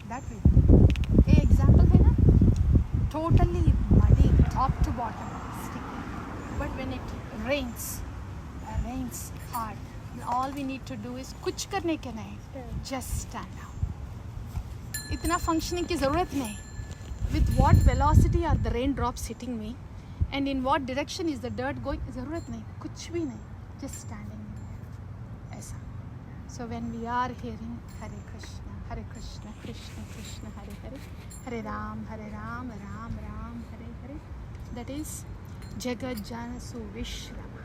that way. A example है ना, totally muddy, top to bottom, sticky. But when it rains hard, all we need to do is कुछ करने के नहीं, just stand out. इतना functioning की ज़रूरत नहीं. With what velocity are the raindrops hitting me, and in what direction is the dirt going? ज़रूरत नहीं, कुछ भी नहीं, just standing there. ऐसा. So when we are hearing Hare Krishna, Krishna Krishna, Hare Hare, Hare Ram, Ram Ram, Hare Hare, that is Jagat Jana Suvishrama.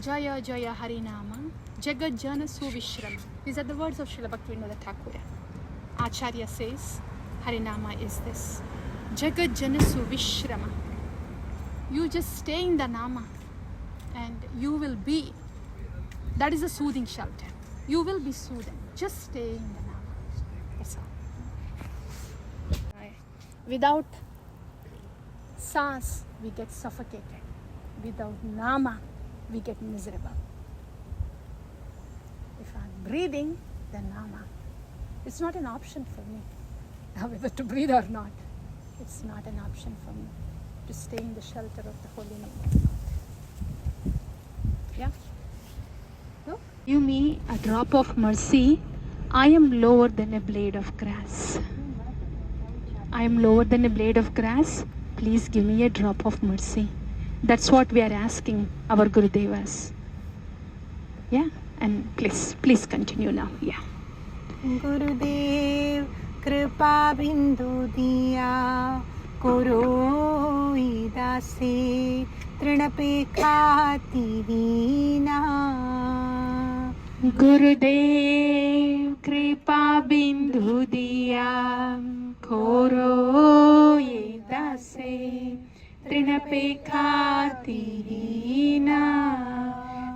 Jaya Jaya Harinama, Jagat Jana Suvishrama. These are the words of Srila Bhaktivinoda Thakur. Acharya says, Harinama is this. Jagat Jana Suvishrama. You just stay in the Nama and you will be, that is a soothing shelter. You will be soothed. Just stay in the Nama. That's all. Without Saas, we get suffocated. Without Nama, we get miserable. If I'm breathing, then Nama. It's not an option for me. Whether to breathe or not, it's not an option for me to stay in the shelter of the holy name of God. Yeah? No? Give me a drop of mercy. I am lower than a blade of grass. I am lower than a blade of grass. Please give me a drop of mercy. That's what we are asking our Gurudevas. Yeah? And please continue now. Yeah. Gurudev Kripa Bindu Diya Koro Idase Trinapekati Hina Gurudev Kripa Bindu Diya Koro Yedase Trinapekati Hina.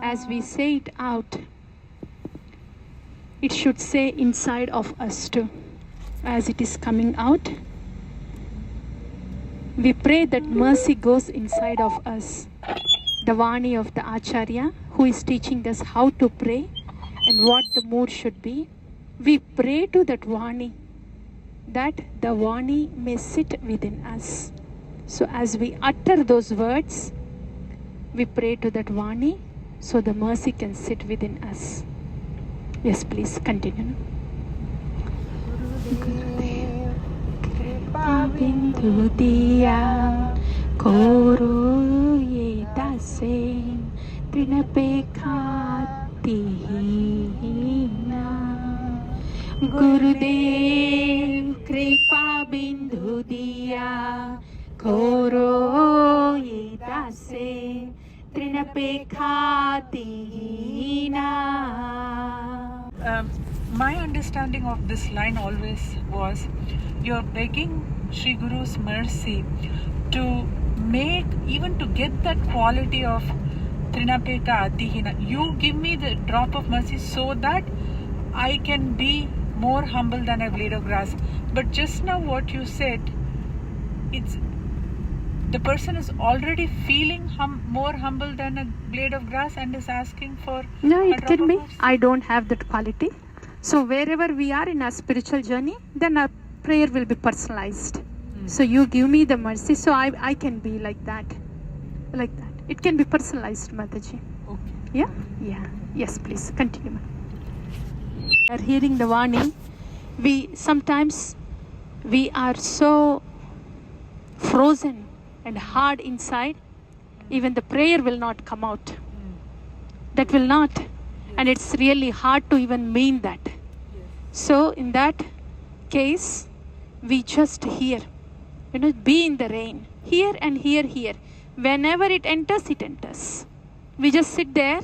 As we say it out, it should say inside of us too. As it is coming out, we pray that mercy goes inside of us. The Vani of the Acharya, who is teaching us how to pray and what the mood should be, we pray to that Vani, that the Vani may sit within us. So as we utter those words, we pray to that Vani so the mercy can sit within us. Yes, please continue. Gurudev Kripa Bindu Diya Koro Yedase Trinapekati Hina. Gurudev Kripa Bindu Diya Koro Yedase Trinapekati Hina. My understanding of this line always was, you're begging Sri Guru's mercy to make, even to get that quality of Trinapeka Atihina. You give me the drop of mercy so that I can be more humble than a blade of grass. But just now what you said, it's the person is already feeling more humble than a blade of grass and is asking for No, a it drop can of be. mercy. I don't have that quality. So wherever we are in our spiritual journey, then our prayer will be personalized. So you give me the mercy, so I can be like that. Like that. It can be personalized, Mataji. Okay. Yeah? Yeah. Yes, please. Continue. We are hearing the Vani. Sometimes we are so frozen and hard inside, even the prayer will not come out. That will not. And it's really hard to even mean that. So in that case, we just hear, be in the rain. Here and here, here. Whenever it enters, it enters. We just sit there,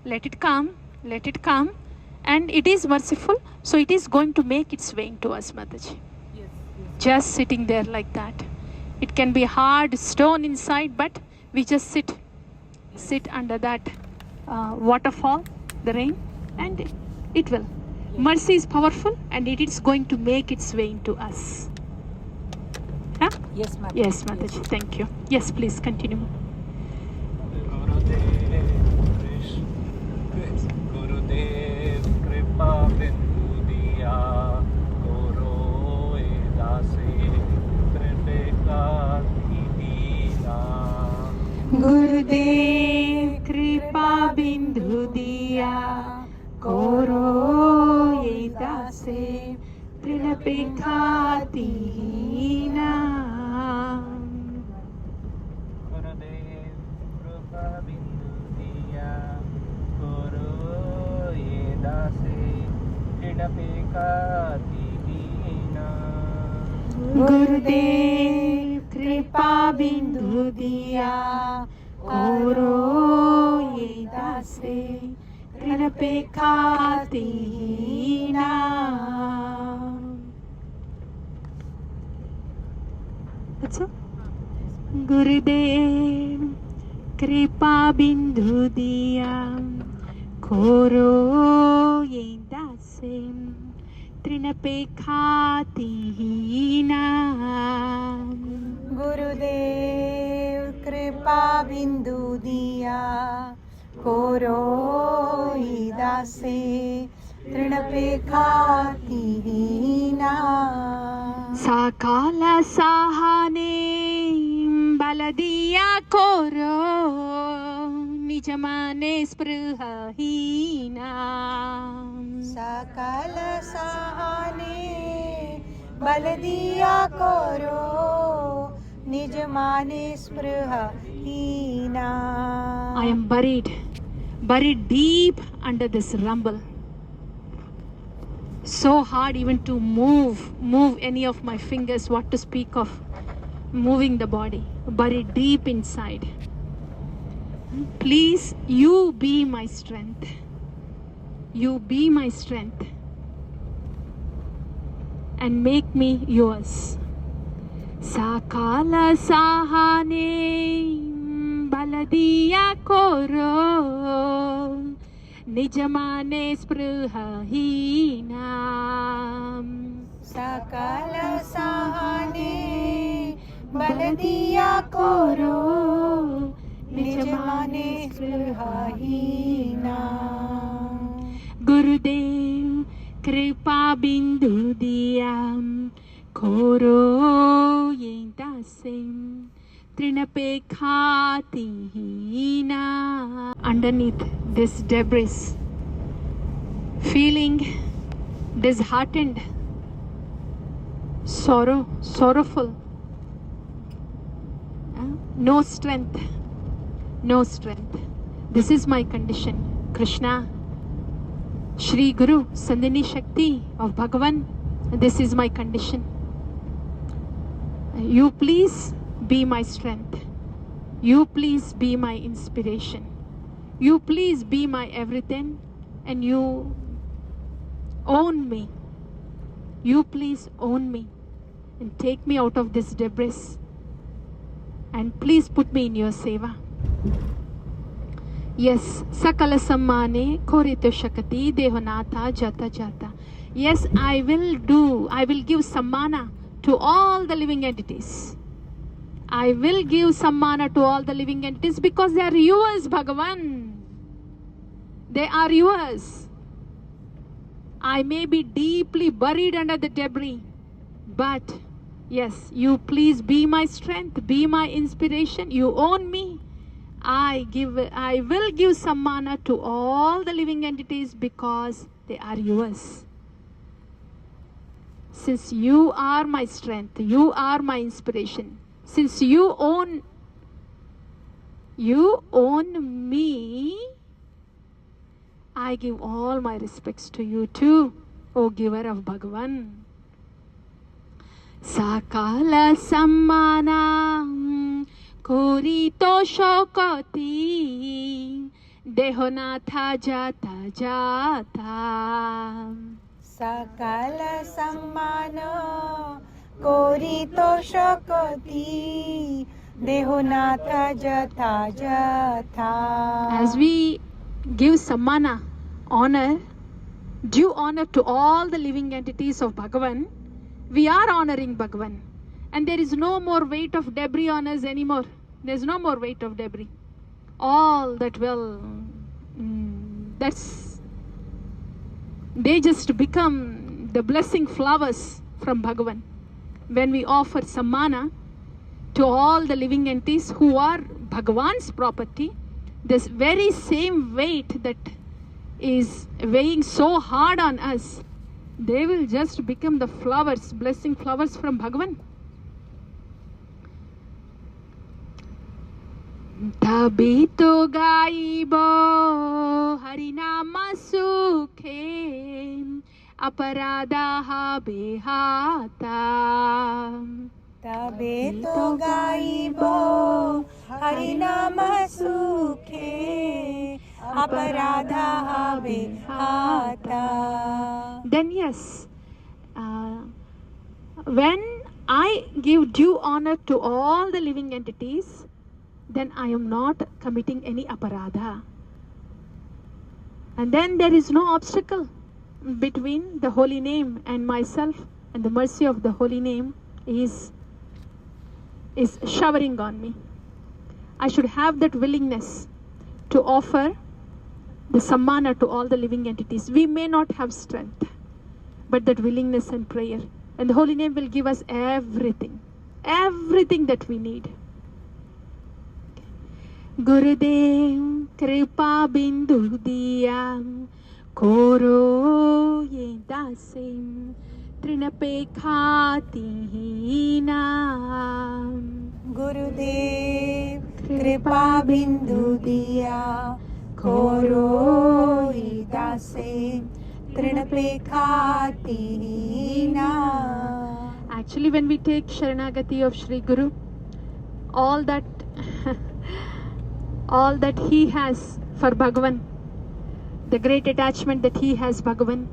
let it come, and it is merciful, so it is going to make its way into us, Mataji. Yes. Just sitting there like that. It can be hard stone inside, but we just sit under that waterfall, the rain, and it will. Mercy is powerful, and it is going to make its way into us. Huh? Yes, Mataji. Yes, Mataji. Thank you. Yes, please continue. Gurudev Kripa Bindu Diya Koro तृणपेखातिहीना गुरुदेव कृपा बिंदु दिया करो ये दासे तृणपेखातिहीना गुरुदेव कृपा बिंदु दिया करो ये दासे तृणपेखातिहीना अच्छा गुरुदेव कृपा बिंदु दिया करो ये दासे तृणपेखातिहीना गुरुदेव कृपा बिंदु दिया करो ये दासे तृणपेखातिहीना साकाल सहाने बलदिया करो निजमाने स्पृहहीना सकल सहाने बलदिया करो निजमाने स्पृहहीना I am buried deep under this rumble. So hard even to move any of my fingers, what to speak of moving the body, buried deep inside. Please, you be my strength. You be my strength and make me yours. Sakala sahane baladiya koro nijamane spruhahina. Sakala sahane baladiya koro nijamane spruhahina. गुरुदेव कृपा बिंदु दिया करो ये दासे तृणपेखातिहीना. Underneath this debris, feeling disheartened, sorrowful, no strength. This is my condition. Krishna, Shri Guru, Sandhini Shakti of Bhagavan, this is my condition. You please be my strength. You please be my inspiration. You please be my everything, and you own me. You please own me and take me out of this debris, and please put me in your seva. Yes, sakala sammane korito shakati dehonatha jata jata. Yes, I will give sammana to all the living entities. I will give sammana to all the living entities because they are yours, Bhagavan. They are yours. I may be deeply buried under the debris, but yes, you please be my strength, be my inspiration. You own me. I will give sammana to all the living entities because they are yours. Since you are my strength, you are my inspiration, since you own me, I give all my respects to you too, O giver of Bhagavan. Sakala sammana korito shokati dehonatha jata jata. Sakala sammana korito shokati dehonatha jata jata. As we give sammana, honor, due honor to all the living entities of Bhagavan, we are honoring Bhagavan. And there is no more weight of debris on us anymore. There's no more weight of debris. All that they just become the blessing flowers from Bhagavan. When we offer sammana to all the living entities who are Bhagavan's property, this very same weight that is weighing so hard on us they will just become the flowers, blessing flowers from Bhagavan. तभी तो गाइबो हरिनाम सुखे अपराधाः बेहाता तबे तो गाइबो हरिनाम सुखे अपराधाः बेहाता. Then yes, when I give due honor to all the living entities, then I am not committing any aparadha. And then there is no obstacle between the holy name and myself, and the mercy of the holy name is showering on me. I should have that willingness to offer the sammana to all the living entities. We may not have strength, but that willingness and prayer, and the holy name will give us everything that we need. Gurudev kripa bindu diya koro ye dasim trinapekhatihina. गुरुदेव कृपा बिंदु दिया खोरो ही दासे तृणपेखातिहीना. Actually, when we take Sharanagati of Sri Guru, all that he has for Bhagavan, the great attachment that he has Bhagavan,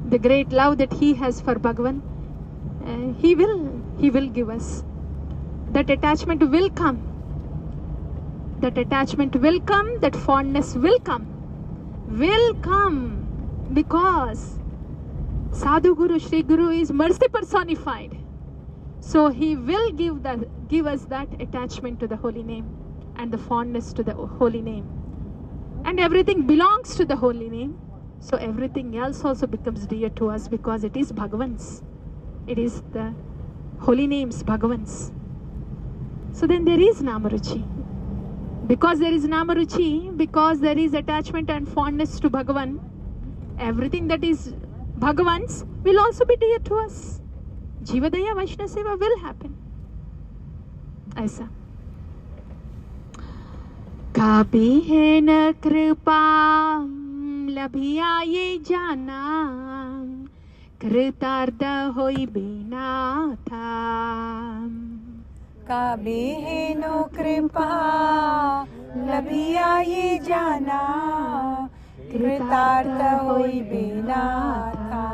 the great love that he has for Bhagavan, he will give us. That attachment will come. That attachment will come, that fondness will come, because Sadhu Guru, Sri Guru is mercy personified. So he will give us that attachment to the holy name and the fondness to the holy name. And everything belongs to the holy name. So everything else also becomes dear to us because it is Bhagavan's. It is the holy name's Bhagavan's. So then there is Namaruchi. Because there is Namaruchi, because there is attachment and fondness to Bhagavan, everything that is Bhagavan's will also be dear to us. Jivadaya Vaishnava Seva will happen. Aisa. Kabhi hai na kripa labhiya ye jana kritarda hoi bina tha. कबे है no कृपा लभिया ये जाना कृतार्थ होई बिना था.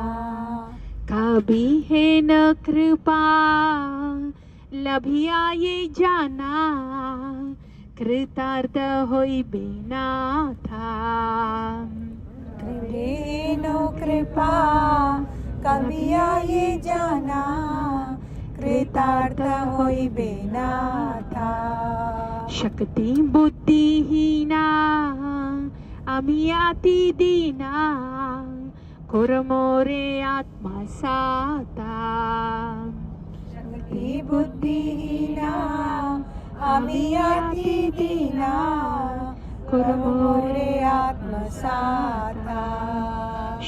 कभी है न कृपा लभिया ये जाना कृतार्थ होई बिना था. कबे है नो कृपा कभिया ये जाना कृतार्थ होई बिना था. शक्ति बुद्धिहीना अमियाति दीना कुरमोरे आत्मा साता. शक्ति बुद्धिहीना अमियाति दीना कुरमोरे आत्मसाता.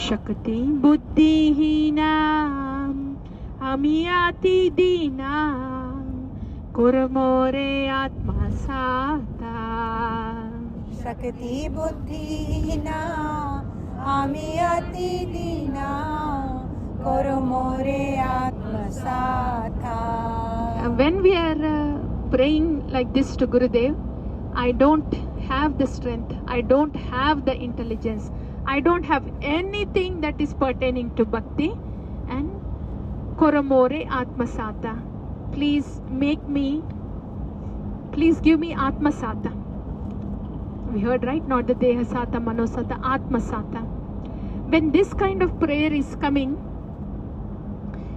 शक्ति बुद्धिहीना अमियाति दीना कुरमोरे आत्मा साता. शक्ति बुद्धिहीना अमियाति दीना कुरमोरे आत्मसाता. When we are praying like this to Gurudev, I don't have the strength, I don't have the intelligence, I don't have anything that is pertaining to bhakti and Koramore Atmasata. Please give me Atmasata. We heard, right? Not the Dehasata, Manosata, Atmasata. When this kind of prayer is coming,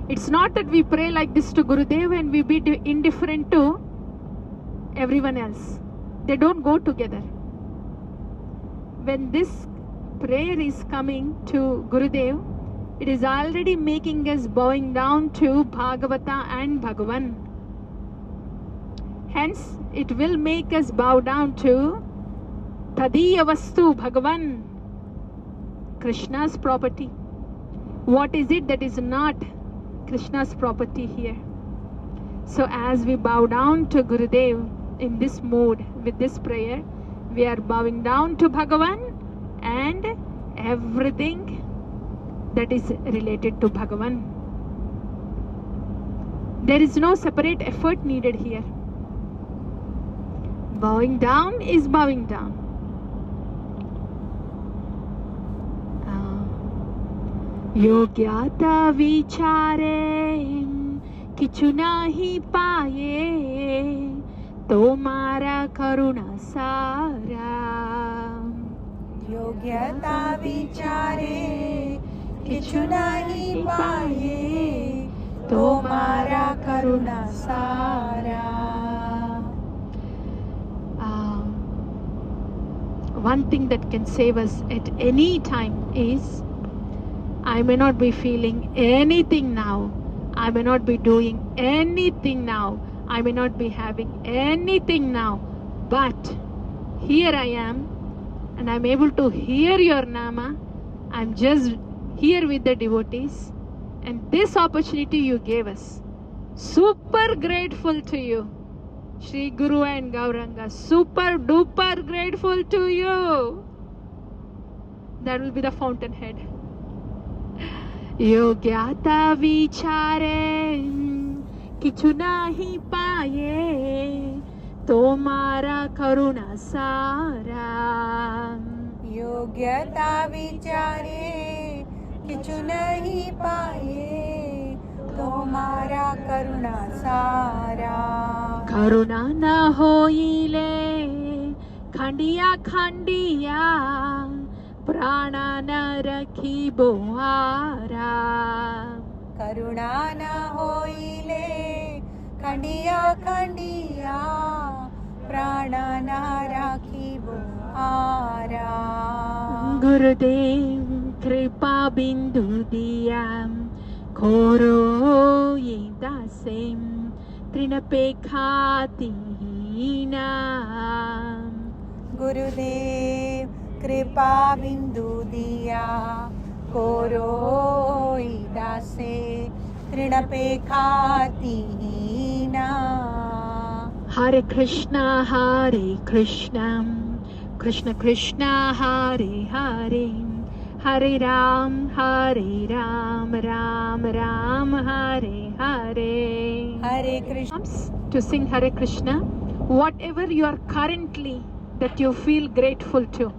it's not that we pray like this to Gurudev and we be indifferent to everyone else. They don't go together. When this prayer is coming to Gurudev, it is already making us bowing down to Bhagavata and Bhagavan. Hence, it will make us bow down to Tadiya Vastu Bhagavan, Krishna's property. What is it that is not Krishna's property here? So as we bow down to Gurudev in this mood with this prayer, we are bowing down to Bhagavan and everything that is related to Bhagavan. There is no separate effort needed here. Bowing down is bowing down. योग्यता विचारे किछु नहीं पाए तुम्हारा करुणा सारा योग्यता विचारे किछु नहीं पाए तुम्हारा करुणा सारा. One thing that can save us at any time is, I may not be feeling anything now, I may not be doing anything now, I may not be having anything now, but here I am and I'm able to hear your Nama. I'm just here with the devotees, and this opportunity you gave us. Super grateful to you, Shri Guru and Gauranga. Super duper grateful to you. That will be the fountainhead. योग्यता विचारे किछु नहीं पाए तुम्हारा करुणा सारा. योग्यता विचारे किछु नहीं पाए तुम्हारा करुणा सारा. करुणा न होइले खंडिया खंडिया प्राण न रखी बोहारा. करुणा न होइले खंडिया खंडिया प्राण न राखी बुहारा. गुरुदेव कृपा बिंदु दिया खोरो ये दासेम तृणपे खातीहीना. गुरुदेव कृपा बिंदु दिया कोरो दासे तृणपे खातीहीना. Hare Krishna, Krishna Krishna, Hare Hare, Hare Ram, Ram Ram, Hare Hare. Hare Krishna. To sing Hare Krishna, whatever you are currently that you feel grateful to,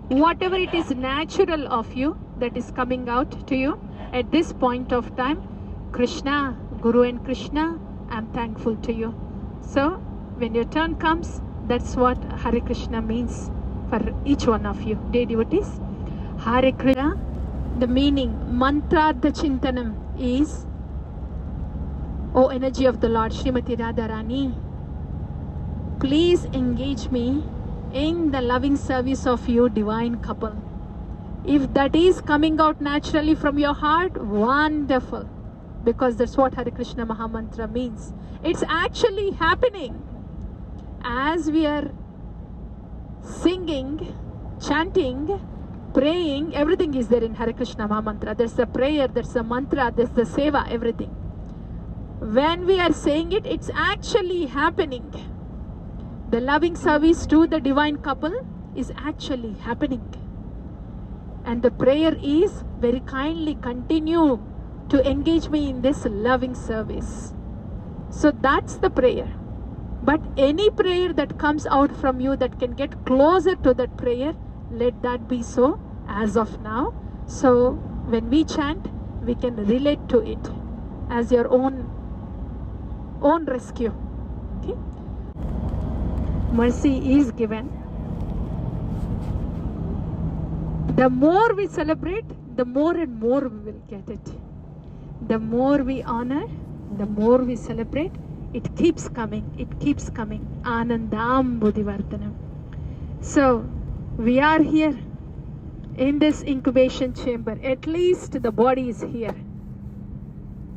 whatever it is natural of you that is coming out to you at this point of time, Krishna, Guru and Krishna, I am thankful to you. So when your turn comes, that's what Hare Krishna means for each one of you, dear devotees. Hare Krishna, the meaning, mantrartha chintanam is, O energy of the Lord, Srimati Radharani, please engage me in the loving service of you divine couple. If that is coming out naturally from your heart, wonderful, because that's what Hare Krishna Mahamantra means. It's actually happening as we are singing, chanting, praying. Everything is there in Hare Krishna Mahamantra. There's the prayer, there's the mantra, there's the seva, everything. When we are saying it, it's actually happening. The loving service to the divine couple is actually happening. And the prayer is, very kindly continue to engage me in this loving service. So that's the prayer. But any prayer that comes out from you that can get closer to that prayer, let that be so as of now. So when we chant, we can relate to it as your own rescue. Okay? Mercy is given. The more we celebrate, the more and more we will get it. The more we honor, the more we celebrate, it keeps coming, it keeps coming. Anandam Buddhivardhanam. So, we are here in this incubation chamber. At least the body is here.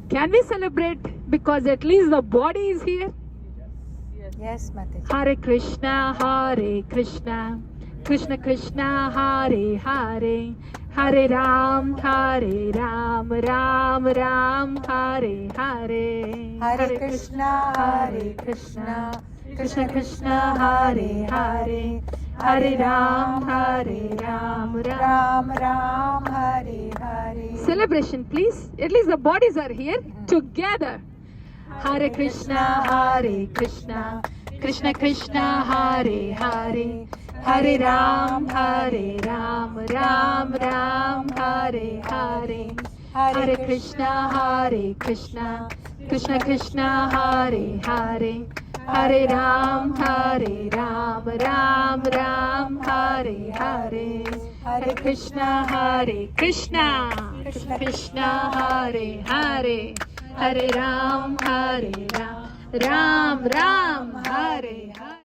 Can we celebrate because at least the body is here? Yes, Mataji. Hare Krishna, Krishna Krishna, Hare Hare, Hare Ram, Ram Ram Ram, Hare Hare. Hare Krishna, Krishna Krishna, Hare Hare. Hare Ram, Ram Ram, Hare Hare. Celebration, please. At least the bodies are here together. Hare Krishna, Krishna Krishna, Hare Hare. Hare Ram, Ram Ram, Hare Hare. Hare Krishna, Krishna Krishna, Hare Hare. Hare Ram, Ram Ram, Hare Hare. Hare Krishna, Krishna Krishna, Hare Hare. Hare Ram, Ram Ram, Hare Hare.